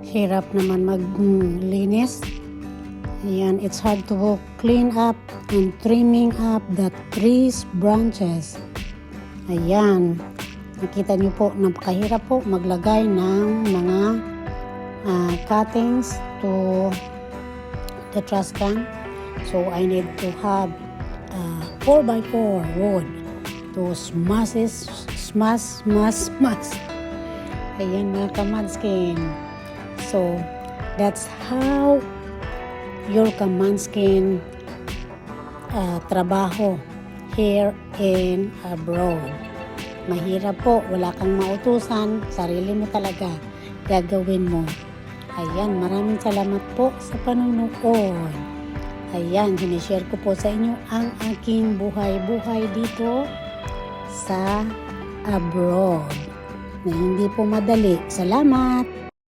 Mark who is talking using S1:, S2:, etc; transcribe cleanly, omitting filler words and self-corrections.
S1: Hirap naman maglinis. Ayan, it's hard to clean up and trimming up the trees branches. Ayan, nakita niyo po, napakahirap po maglagay ng mga cuttings to the trash can. So I need to have 4x4 wood to smash. Ayan mga kamanskin. So that's how your kamanskin trabaho here in abroad. Mahirap po, wala kang mautusan, sarili mo talaga gagawin mo. Ayan, maraming salamat po sa panonood. Ayan, sinishare ko po sa inyo ang aking buhay-buhay dito sa abroad na hindi po madali. Salamat!